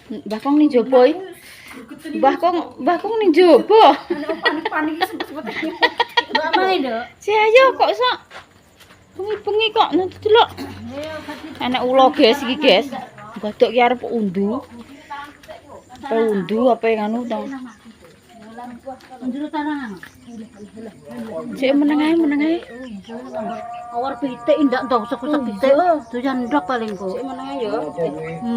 Mbah Kong ning jopo iki. Mbah Kong ning jopo. Panik-panik sebet-sebet. Mbak Mai, Nduk. Si ayo kok sok. Bengi-bengi kok nanti delok. Enak ula guys iki, guys. Godhok ki arep undu. Undu apa yang anu to? Njero tarangan. Cek meneng ae. Awar pitik ndak ndok sok-sok pitik. Doyan ndok paling kok. Cek meneng ae yo.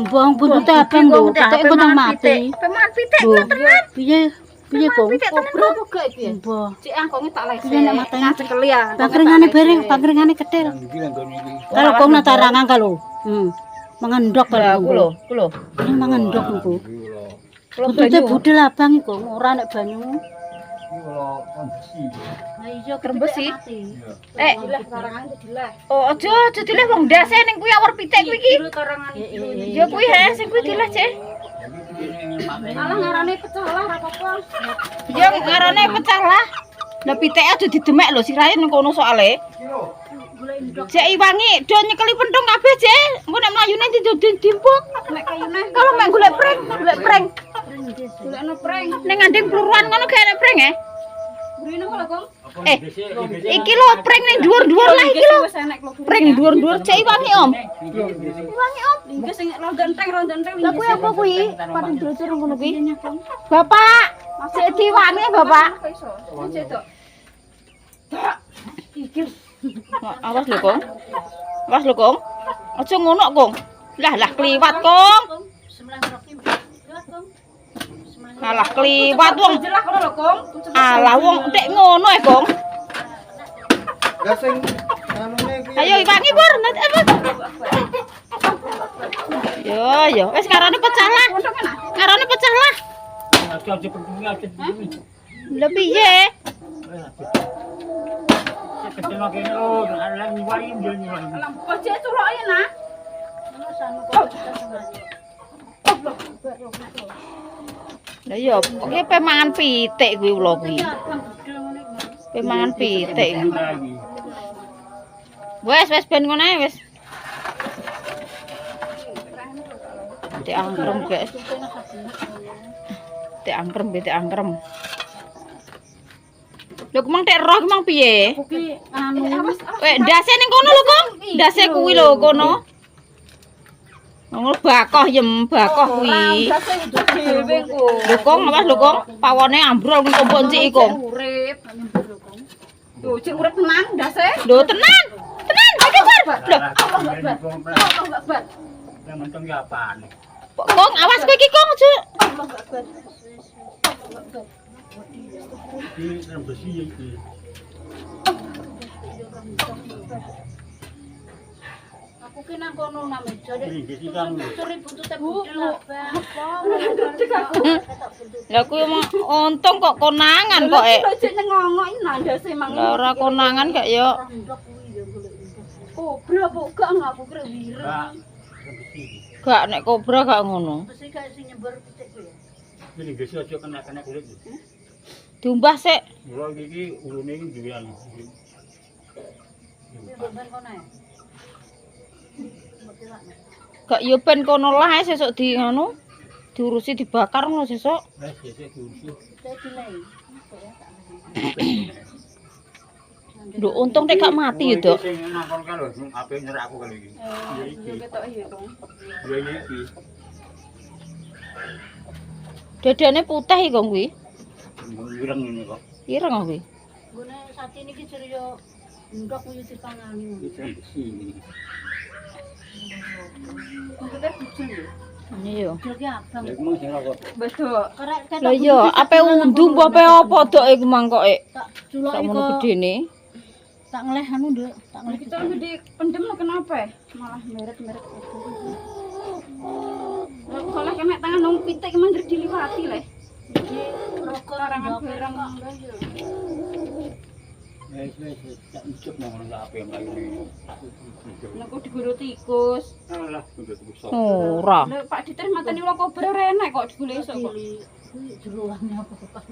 Mbong buntute abang lho, pitik kok nang mati. Peman pitik tenan. Piye kok? Pitik tenan kok gak iki. Mbah. Cek angkonge tak lese. Piye nek matane cekeli ya. Pangkringane ketil. Kalau kok nang tarangan kalau. Mangan ndok paling Kulo. Ini mangan ndok niku. Kulo Buntute budel abang iku ora nek banyu. Kalau besi. Lah iya Rembesi. Oh, aja dileh wong ndase ning kuwi awar pitik kuwi iki. Ya kuwi he sing kuwi dileh, Cek. Alah ngarane pecah lah ora apa-apa. Ya ngarane pecah lah. Lah pitike aja didemek lho sirahe ning kono soalé. Golek ndok. Cek iwangi do nyekeli pentung kabeh, Cek. Engko nek mlayune dimpuk. Nek kayune Kalau mek golek prank. golekno prank. Ning ngandeng pluruan ngono gak enek prank, Burine kok lho, Kong. Iki lho prank ning dhuwur-dhuwur lah iki lho. Prank ning dhuwur-dhuwur Cek iwangi, Om. Iwangi, Om. Iki sing ronda enteng. Lah kuwi apa kuwi? Pating drocor ngono kuwi. Bapak, Cek diwangi, Bapak. Awas lho, Kong. Aja ngono, Kong. Lah kliwat, Kong. Alah kliwat wong. Alah wong nek ngono e, Kong. Lah sing anune kuwi. Ayo iwangi, Bur. Yo, wis karane pecah lah. Lah piye? Lah iya, pokoke pemangan pitik kuwi ula kuwi. Pemangan pitik. Wes ben ngono ae wis. Pitik angkrem, guys. Pitik angkrem. Lho kemang tek roh kemang piye? Kuwi anu Wek ndase ning kono lho, Kong. Ndase kuwi lho kono. Ngono bakoh kuwi. Lho Kong, awas lho Kong. Pawone ambrol ning kompok cik iki, Kong. urip nyembur lho, Kong. Lho, cek urip tenan ndase. Lho tenan. Ayo, Bur. Lho, Yang mentung ya apaan? Kong, awas kowe iki, Kong. Aja. Iki rembesi iki. Aku ki nang kono nang meja nek Iki iki kan suri buntute budel abang. Lah kuwi untung kok konangan kok, Cek ngongok iki nang ndase mang. Lah ora konangan gak yo. Ndok kuwi ya golek ndok. Kobra kok gak ngaku kira wireng. enggak rembesi. Gak nek kobra gak ngono. Mesti gak sing nyembur pitik kuwi ya. Ini gesi aja kena kulit. Diumbah sik. Mula iki ulune iki duwe anu. Ben kono ae. Gak yo ben kono lah sesuk di ngono. Diurusi dibakar ngono sesuk. Wes sesuk diurusi. Saya dilei. Lho untung nek gak mati yo, Dok. Sing nangkon kan lho, ape nyerak aku kali iki. Ya iki. Ketok iya, Kong. Ya iki. Dadane putih iki, Kong kuwi. Wireng ngene kok. Ireng kuwi. Gune sate niki cerio ndok kuwi dipangani. Iki rembesi iki. Maksudnya bujang ya? Iya. Bujang ki abang. Ya mung sing kok. Betul. Lah iya, ape undu mbok ape apa Dok iku mangkoke. Tak culok Sak iko. ngono gedene. Tak ngeleh anu, Nduk. Tak ngeleh. Kita gede pendem lo kenapa? Malah meret-meret. Kalau kena tangan nong pitik emang diliwati lah. Iki rokok Larangan ndok barang. kok. Wes tak ucap nang ngono ape mlayu iki. Nengko digoro tikus. Alah, udah busuk. Ora. Lho Pak Diter mateni ulo kobra renek kok digoleki esuk kok. Kuwi jeroane apa kok.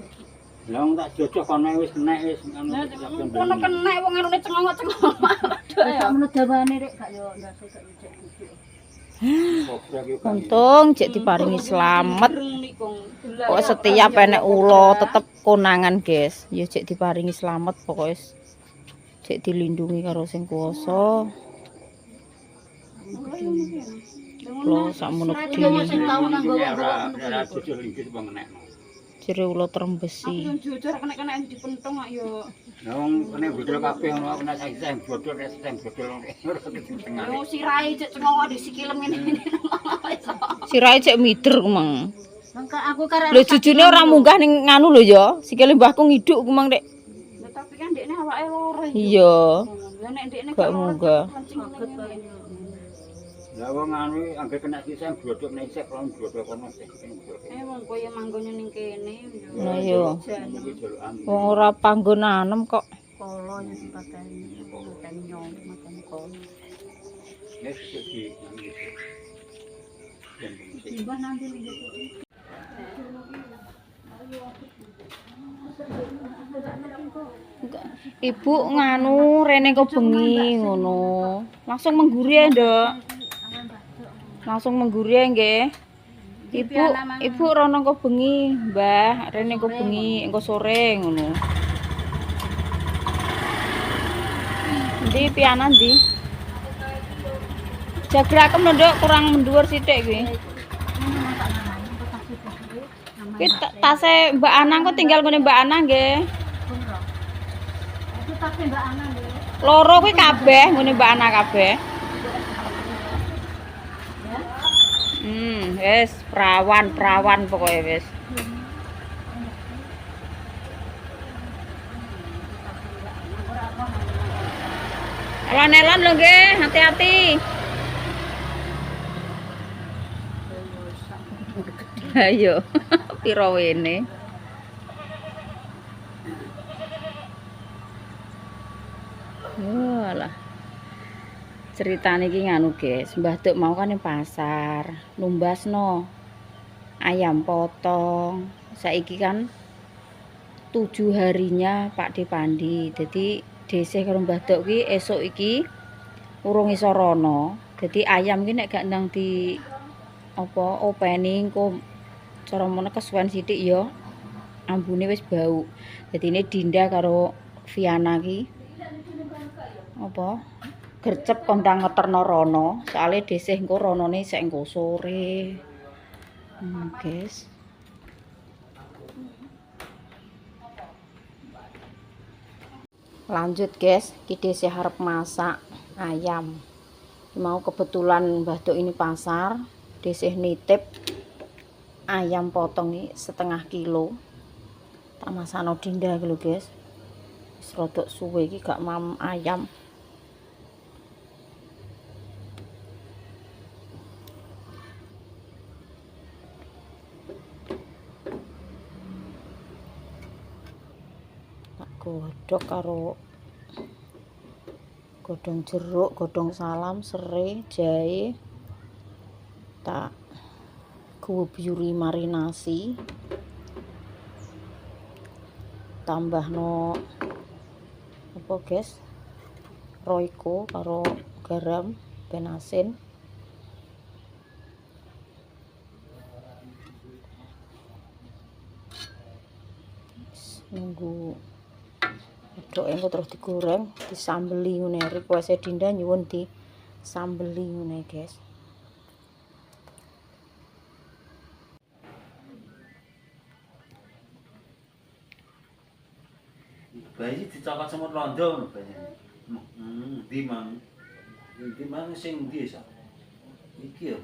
Lah wong tak jojoh kono wis kena wis anu. Nah, kono kena wong anune cengongok-cengongok. Tak menut dawane rek gak yo ndase gak ijek bubuk. Kobrak yo kan. Untung cek diparingi slamet. Kok setiap enek ula tetep konangan, guys. Ya cek diparingi slamet pokoknya. Cek dilindungi karo sing kuwasa. Lo sakmono dhewe. Ora jujur linggih wong enekno. Jere ula trembesi. Jujur kena dipentung kok yo. Lah wong kene bodol kabeh ono kena sing bodol sing bodol ora ketengah. Yo sirahe cek cengok di sikilem ngene. Sirahe cek mider kumang. Mangka aku karek Lho jujune ora munggah ning nganu lho ya. Sikile mbahku ngiduk kumang Dek. Tapi kan dekne awake loro. Iya. Lah nek dekne Gak munggah. Lah wong anu anggere kena sing bodol nek isih kon bodol kono sih. Wong koyo manggonnya ning kene. Lah yo. Iki jalukan. Wong ora panggon anem kok. kolo yang dipateni nyong makan kolo. Nek iki. Tiba nanti Ibu nganu rene kok bengi ngono. Langsung mengguri ya, Nduk. Langsung mengguri ya nggih. Ibu rono kok bengi, Mbah. Rene kok bengi engko sore ngono. Ndi pianan ndi? Jagrakem lho, Nduk, kurang menduwur sithik kuwi. Kuwi tase Mbak Anang kok tinggal ngene Mbak Anang nggih. itu tapi Mbak Ana deh. Loro kuwi kabeh ngene Mbak Ana kabeh. Wis perawan pokoknya wis. Elon-elon lho nggih, hati-hati. Ayo, piro wene. Walah. Ceritane iki nganu, guys. Mbah Duk mau kan ning pasar, numbasno ayam potong. Saiki kan 7 harinya Pak Depandi. Dadi desih karo Mbah Duk ki esuk iki urung iso rono. Dadi ayam ki nek gak ndang di apa openi engko cara mono kesuwen sithik ya ambune wis bau. Dadi ini Dinda karo Viana ki apa gercep kondang ngeterno rono soalnya desih engko ronone sik engko sore. Guys. Lanjut guys, kita desih harap masak ayam. Mau kebetulan Mbah Duk ini pasar, desih nitip ayam potong ini 1/2 kilo. Tak masakno Dinda iki lho guys. Wis rodok suwe iki gak mam ayam. Godhog karo godhong jeruk, godhong salam, serai, jahe. Tak kuwubyuri marinasi. Tambahno apa guys? Royco karo garam ben asin. Nunggu wedok engko terus digoreng, disambeli ngene. Request Dinda nyuwun disambeli ngene, guys. Bayi dicokot semut londo ngono bayi. Ndi mang? Ndi mang sing ndi sak? Iki yo.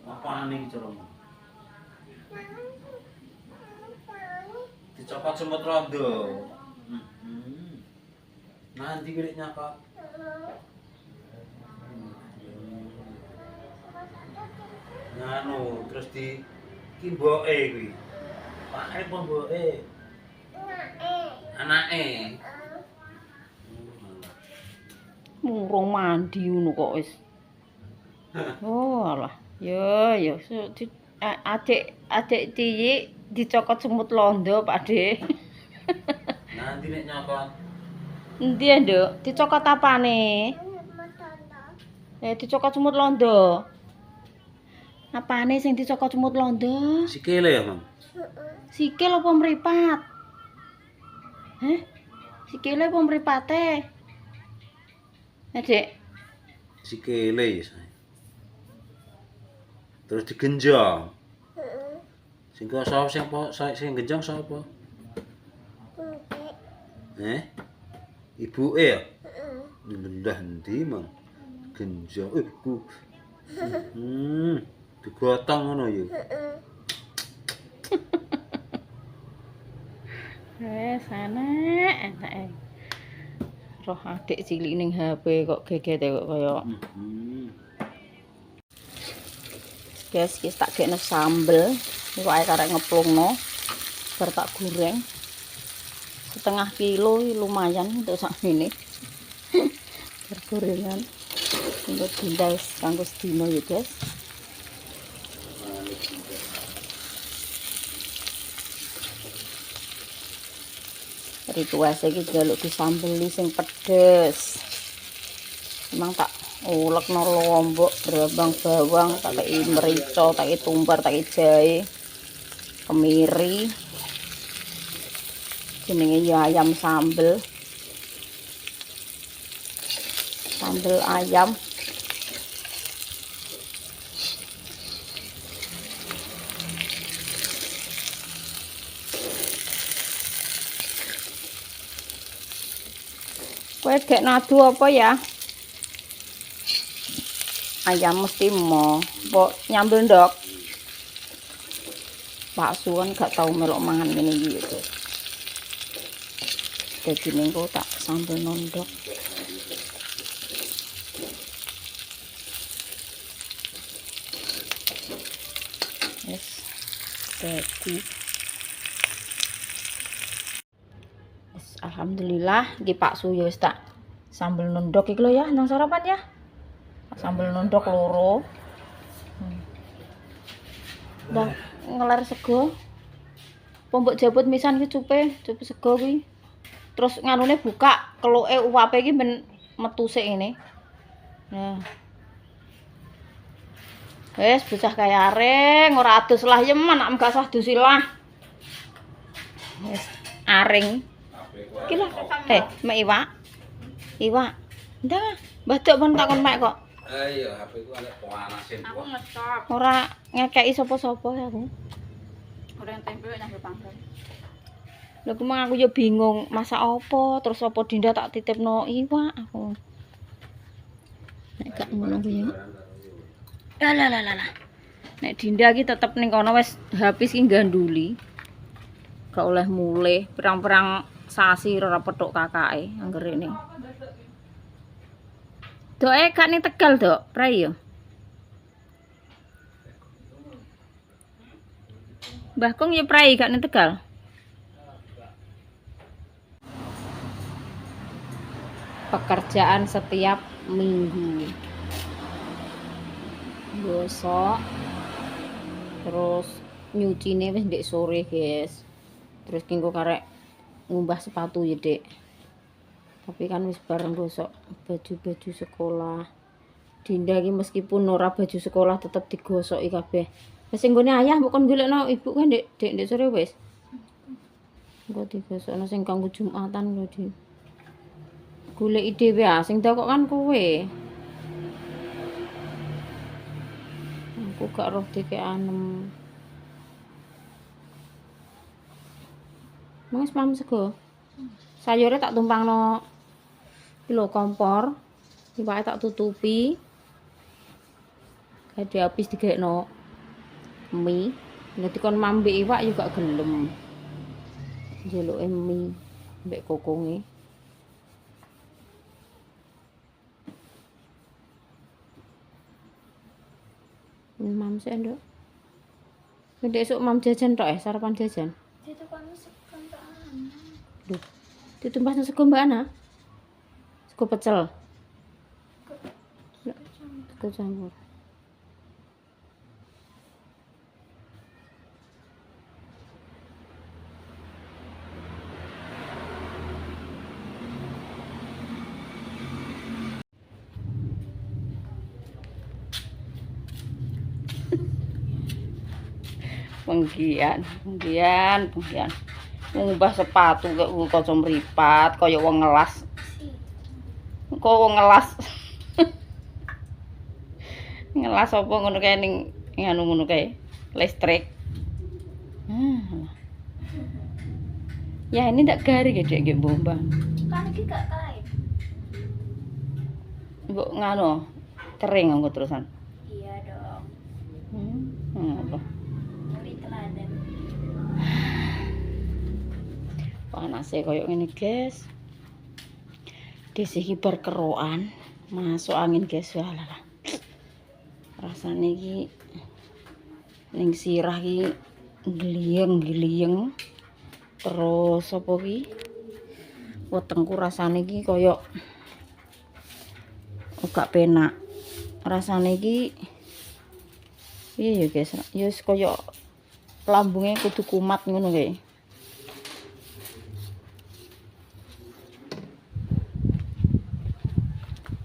Apane iki carane? Dicokot semut londo. Nanti gede nyakot. Nganu terus di kimboke kuwi. Pake apa mboke? Anake. Urung mandi ngono kok wis. Oh alah. Ya adik cilik dicokot semut londo, Pak De. Nanti nek nyokot. Endi ya, Nduk? Dicokot apane? Dicokot semut londo. Apane sing dicokot semut londo? Sikile ya, Mang. Sikil apa mripat? Heh? Sikile apa mripate? Dek. Sikile ya. Say. Terus digenjong. Sing sapa sing genjong sapa? Ibuke ya? Ndah endi, Mang? Genjong. Bu. Digotong ngono ya. Sana enak. Roh adik cilik ning HP kok gegete kok kaya. Guys, tak gekno sambel. Iku ae karek ngeplungno. Bar tak goreng. Setengah kilo lumayan untuk sak ini. Gorengan. Untuk dinda wis kanggo sedina ya, guys. Ritual iki jaluk disambeli sing pedes. Emang tak ulekno lombok, brambang bawang, tak kei merica, tak kei tumbar, tak kei jahe, kemiri. Jenenge ya ayam sambel. Sambel ayam. Kowe gek nadu apa ya? Ayam mesti mo, mbok nyambel ndok. Pak Suwon gak tau melok mangan ngene iki ya, Guys. Dadi mengko tak sambel nondok. Yes. Jadi alhamdulillah iki Pak Su ya wis tak sambel nondok iki lho ya nang sarapan ya. Sambel nondok loro. Dah ngelar sego. Pombok jabut misan iki cupe sego kuwi. Terus nganune buka keluke uwape iki ben metu sik ngene. Nah. Wes bocah kaya aring ora adus lah ya anak gak sah dusilah. Wes aring. Iki lho. Mek iwak. Iwak. Ndak, mbadok pun takon mek kok. Iya, HP ku arek panasin. Aku ngetop. Ora ngekeki sapa-sapa aku. Ora tempe nang pangkat. Lha kemang aku ya bingung masak apa, terus apa Dinda tak titipno iwak aku. Nek gak ngono kuwi. Lah. Nek Dinda iki tetep ning kono wis habis ki ganduli. Gak oleh mulih, pirang-pirang sasi ora petuk kakake anggere ning. Doe gak ning Tegal, Dok. Prai yo. Mbah Kong ya prai gak ning Tegal. Pekerjaan setiap minggu. Gosok. Terus nyucine wis ndek sore, guys. Terus kengko karek ngumbah sepatu ya, Dek. Tapi kan wis bareng gosok baju-baju sekolah. Dinda iki meskipun ora baju sekolah tetep digosoki kabeh. Wis nggone ayah mbok kon golekno ibu kan ndek sore wis. Engko digosokno sing kanggo Jumatan lho, Di. Goleki dhewe ah sing dakok kan kowe. Aku gak roh dikeanem. Mas paham sego. Sayure tak tumpangno lho kompor. Iwake tak tutupi. Kadhe habis digekno mie. Nek dikon mambe iwak yo gak gelem. Njeluke mie mbek kokonge. Mam sik, Nduk. Ndek esuk mam jajan tok sarapan jajan. Ditumpahno sego Mbak Ana. Duh. Ditumpahno sego Mbak Ana. Sego pecel. Sego campur. Penggian. Ngumbah sepatu kok kaca mripat kaya wong ngelas. Kok wong ngelas. Ngelas apa ngono kae ning anu ngono kae. Listrik. Ya ini ndak garing ya Dek Mbak. Kan iki gak kain. Mbok ngano kering engko terusan. Iya dong. Apa? Muri teladan. Panase koyo ngene, guys. Dhisik bar kerokan, masuk angin, guys. Walah. Rasane iki ning sirah iki gliyeng. Terus apa iki? Wetengku rasane iki koyo gak penak. Rasane iki piye ya, guys? Ya wis koyo lambunge kudu kumat ngono kae.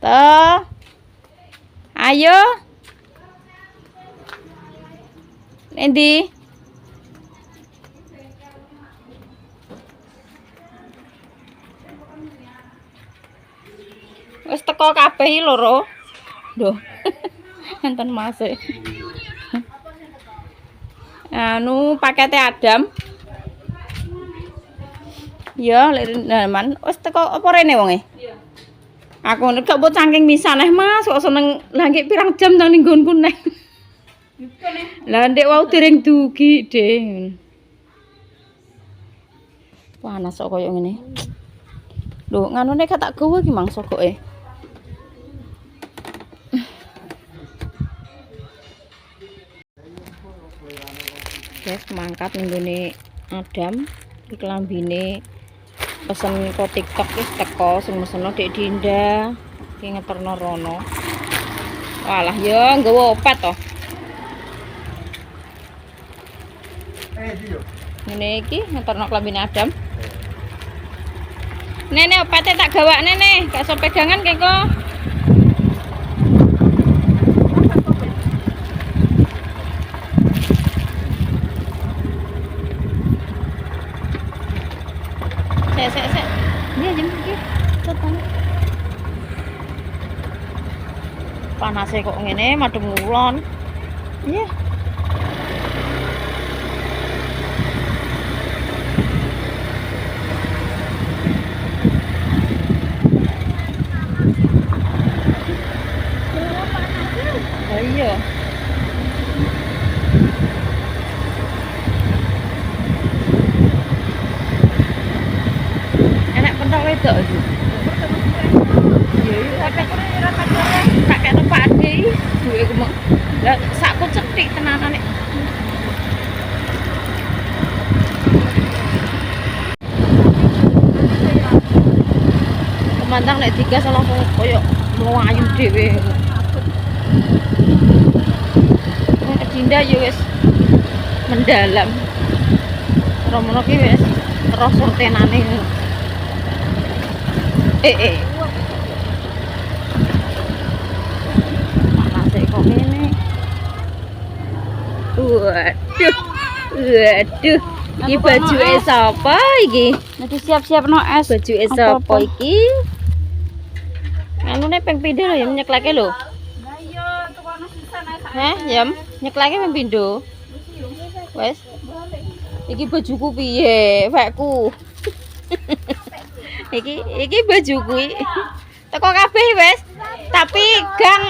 Toh. Ayo. Endi? Wis teko kabeh iki loro. Lho. Enten Mas. Anu pakete Adam. Ya, lek man wis teko apa rene wonge? Iya. Aku nek gak mbok saking misaneh Mas, kok seneng langit pirang jam nang ning nggonku neh. Lah ndek wau dereng dugi, Ding. Panas kok koyo ngene. Lho, nganune gak tak gawa iki mangsa koke. Guys, mangkat nggone Adam iki klambine pesen kok TikTok wis teko sing meseno Dek Dinda iki ngeterno rono. Walah ya nggawa opat to. Ngene iki ngeterno klambine Adam. Nene opate tak gawakne nih, gak iso pegangan kek kok. Sek. Iya jam iki. Tetan. Panase kok ngene madhep ngulon. Iya. Oh iya. Enak pentol wedok iki. Ya tak kene Pak Ade iki duwe kemeng. Lah sakku cetik tenanane. Kemandang nek digas langsung koyo mlayu dhewe. Dinda ya wis mendalam. Romono ki wis terus sortenane. Panase kok ngene. Waduh. Iki bajuke sapa iki? Nanti siap-siapno es. Bajuke sapa iki? Anune ping pindho lho ya nyekleke lho. Lah iya tukono sisan ae sak. Heh, Yam, nyekleke ping pindho. Wes. Iki bajuku piye, Pakku? iki bajuku iki. Teko kabeh wes. Tapi gang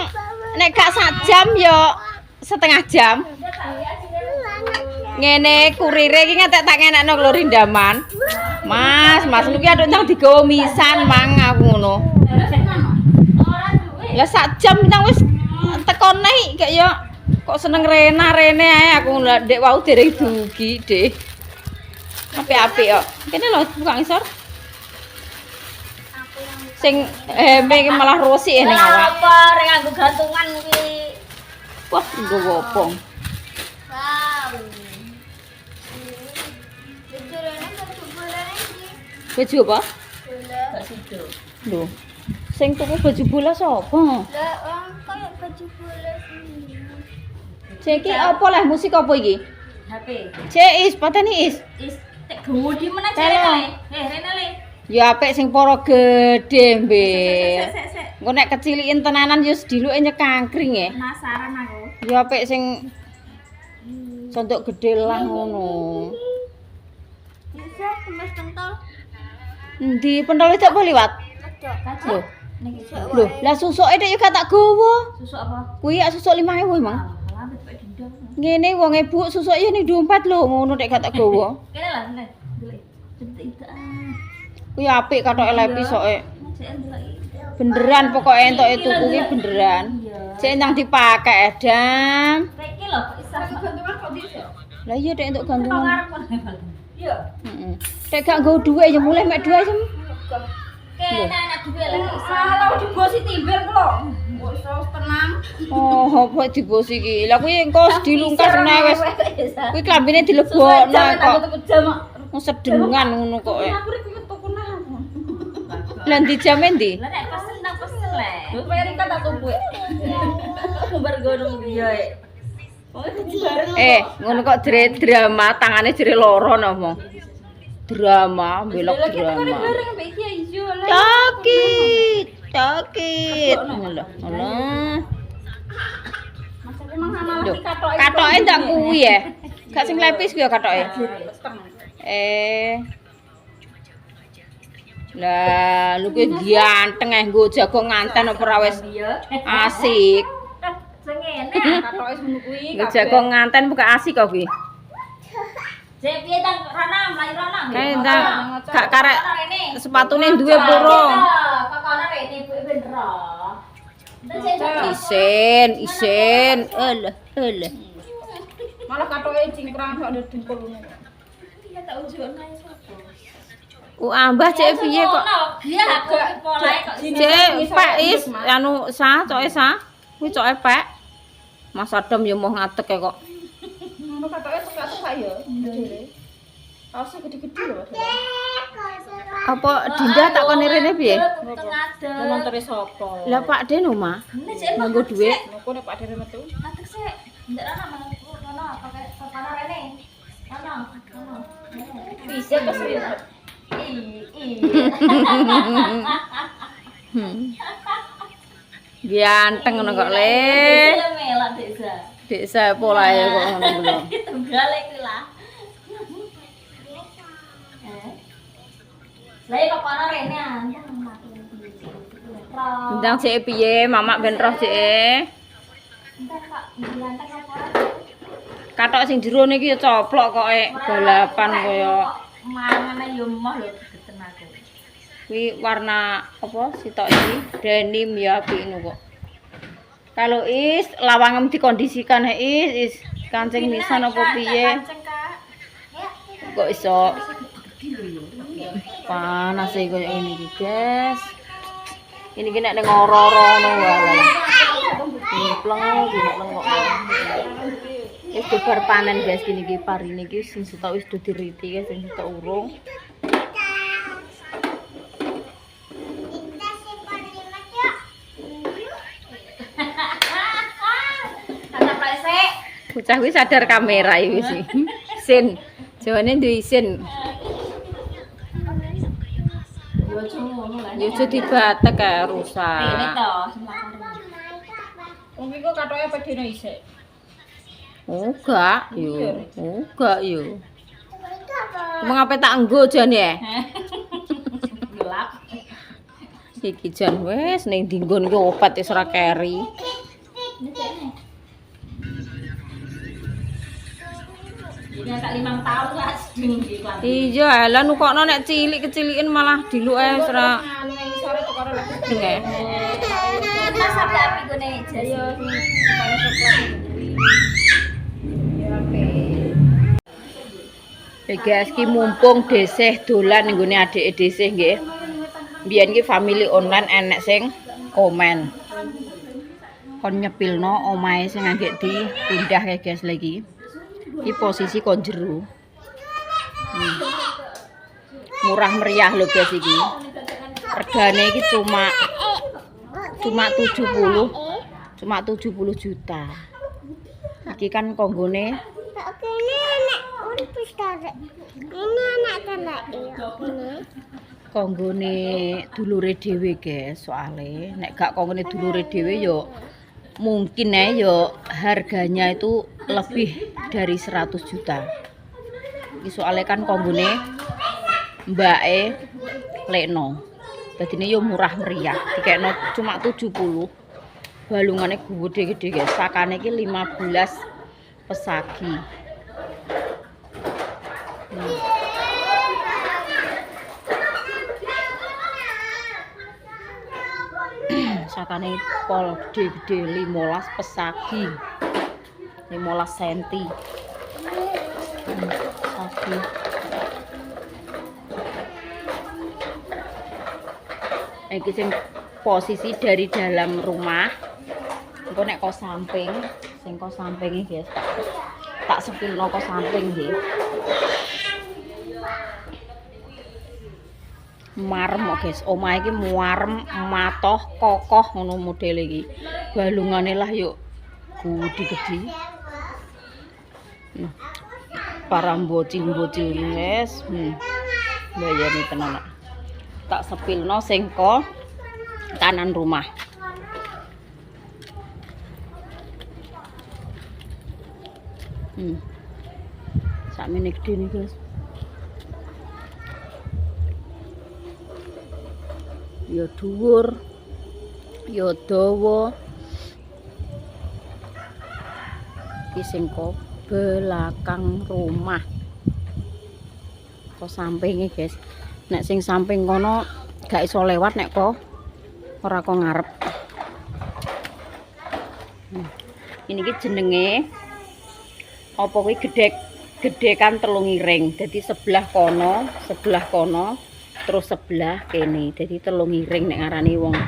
nek gak sak jam yo setengah jam. Ngene kurire iki ngetek tak ngenekno lho rindaman. Mas niku aduk nang digawa misan mang aku ngono. Ya sak jam nang wis teko neh gak yo kok seneng rene ae aku ndek wau dereng dugi, Dik. Apik-apik kok. Kene lho buka ngisor. Sing iki malah rosik ning awak. Apa rek nganggo gantungan kuwi. Wah, nggowo apa? Baju apa? Lho. Sing tuku baju bola sapa? Lah kaya baju bola sini. Sing iki apa lah musik apa iki? HP. Cek is, pateni is. Tek gudi meneh Telo. jare. Rene le. Ya apik sing para gedhe, Mbek. Sek. Engko nek kecilikin tenanan yo diluke nyekangkring ya. Penasaran aku. Ya apik sing contok gedhe lah ngono. Bisa kemas pentol. Endi pentol cak apa liwat? Lho, Niki lho, lah susuke dek yo gak tak gowo. susuk apa? Kuwi ya susuk 5.000 emang. Lambat kok dindong. Ngene wong ibu susuk yo ning dompet lho, ngono dek gak tak gowo. Kene lah, nek. Delok. Centik Kuwi apik kathoke lepi soke. Cek ndelok. Beneran pokoke entuk tuku kuwi beneran. Cek nang dipake Edam. Rek iki lho isa gantungan kok bisa. Lah iya dek entuk Kok gantungan. ngarep kok. Iya. Heeh. Dek gak nggo dhuwit ya mulai mek 2 jam. Kene anak duwe lek isa. Lah dibosi timbel kok. Kok iso tenang. Oh, apa dibosi iki? Lah kuwi engko dilungkas ngene wis. Kuwi klambine dilebokno kok. Sedengan ngono kok. Aku rek tuku nang. Lah ndi jame ndi? Lah nek pesen nang pesen lek. Bayar kan tak tuku. Bar gonong dia. Ngono kok jere drama, tangane jere loro ngomong. Drama, belok drama. Bareng mbek iki ijo lah. Sakit. Ngono lho. Ngono. Maksudnya emang sama Lho, lagi katoke. katoke ndak kuwi ya. Gak sing lepis kuwi ya katoke. Lah, lu kuwi ganteng nggo jago nganten apa ora wis asik. Sing ngene katoke ngono kuwi. Nggo jago nganten buka asik kok kuwi. Jek piye ta Rana, mlayu Rana. Kae ndak gak karek sepatune duwe puro. Kakana rene ibu bener. Isin. Alah. Malah katoke cingkrang kok dengkul ngono. Iya tak unjukno ae sapa. Ambah cek piye kok? Iya aku polae kok. Cek pek is anu coke sa. Kuwi coke pek. Mas Adam ya mau ngadeg kok. Ngono katoke tegak-tegak ya. Kaosnya gede-gede lho. Apa Dinda tak kon rene piye? Tengah montore sapa? Lah Pak Den omah. Nganggo dhuwit. Nopo nek Pak Dere metu? Ngadeg sik. Ndak ana ngono pakai kepala rene. Ana. Bisa kok sih. Ganteng ngono kok le. Melak desa. Desa polae kok ngono lho. Tunggal iki lah. Lah kok ana rene Ndang cek piye mamak ben roh cek. Katok sing jero niki ya coplok kok balapan kaya mangane yo moh lho geten aku. kuwi warna apa sitok iki denim ya apik ngono kok. Kalau is lawangem dikondisikan is kancing nisan apa piye? Kok iso panas e koyo ngene iki, guys. Ini ki nek ning ora-ora ngono wae. Pleng kok. Wis dibar panen guys kene iki parine iki sing sitok wis do diriti guys sing sitok urung. Bocah kuwi sadar kamera iki wis. Sin. Jawane duwe isin. Yo aja dibatek kae rusak. Ini toh, wong iki kok kathoke pedene isik. Enggak yo. Mengape tak enggo jane? Gelap. Iki jan wis ning dinggon ki obat wis ora keri. Ini agak 5 tahun lah sedeng iklan. Iya, lah nukokno nek cilik kecilikin malah diluke wis ora Sore tuh karo lek sedeng. kita sampe api gone jaya Guys, ki mumpung desih dolan nggone adike desih nggih. Mbiyen ki family online enek sing komen. Kon nyepilno omahe sing anggek dipindah ya guys lagi. Ki posisi kon jero. Murah meriah lho guys iki. Regane iki cuma 70 juta. Iki kan konggone Konggone dulure dhewe guys, soale nek gak konggone dulure dhewe yo mungkin yo harganya itu lebih dari 100 juta. Iki soale kan konggone mbake Lekno. Dadine yo murah meriah, dikekno cuma 70. Balungane gede-gede guys. Sakane iki 15 pesagi. Sakane pol gede-gede 15 pesagi. 15 cm. Pesagi. Iki sing posisi dari dalam rumah. Engko nek kok samping, sing kok sampinge guys. Tak sepilno kok samping nggih. Marem kok guys, omah iki muarem, matoh, kokoh ngono model iki. Balungane lah yuk gede-gede. Para bocil-bocil guys. Bayani tenan. Tak sepilno sing ko kanan rumah. Sakmene gede nih guys. Ya dhuwur, ya dawa. Iki sing ko belakang rumah. Kok sampinge guys. Nek sing samping kono gak iso lewat nek kok ora kok ngarep. Ini ki jenenge apa kuwi gedhekan telung iring. Dadi sebelah kono, terus sebelah kene. Dadi telung iring nek ngarani wong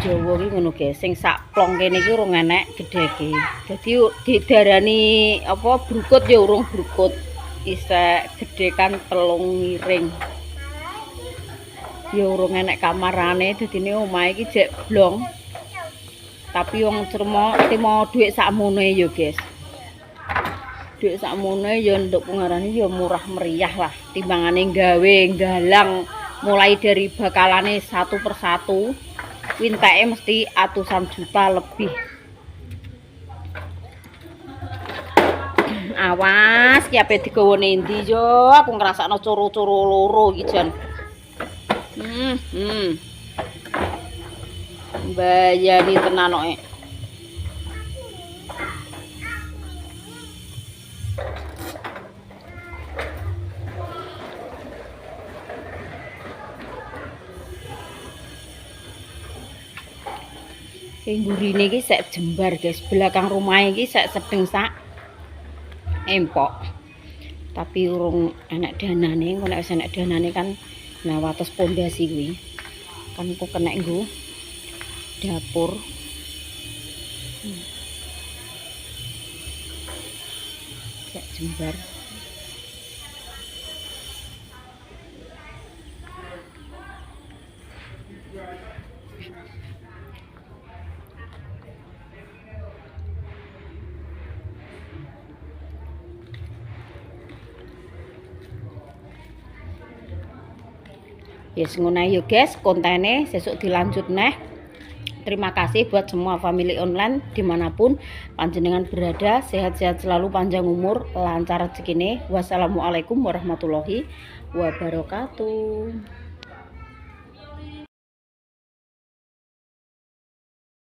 Jawa ki ngono guys. Sing sak plong kene iki urung enek gedheke. Dadi didarani apa brukut ya urung brukut. Isek gedhekan telung iring. Ya urung enek kamarane, dadine omah iki jek blong. Tapi wong cermo timo dhuwit sakmono ya guys. Dhuwit sakmono ya nduk pengarane ya murah meriah lah timbangane gawe galang mulai dari bakalane satu persatu. Winteke mesti atusan juta lebih. Awas ki ape digawone endi yo, aku ngrasakno coro-coro loro iki jan. Bayani tenan kok. Gurine iki sek jembar guys, belakang rumah iki sek sedeng sak empok. Tapi urung enak danane, engko nek wis enak danane kan nah wates pondasi kuwi. Kan kok kena nggo dapur. Sek jembar. Yes, ngono yo guys, kontene sesuk dilanjut neh. Terima kasih buat semua family online dimanapun panjenengan berada, sehat-sehat selalu, panjang umur, lancar rezekine. Wassalamualaikum warahmatullahi wabarakatuh.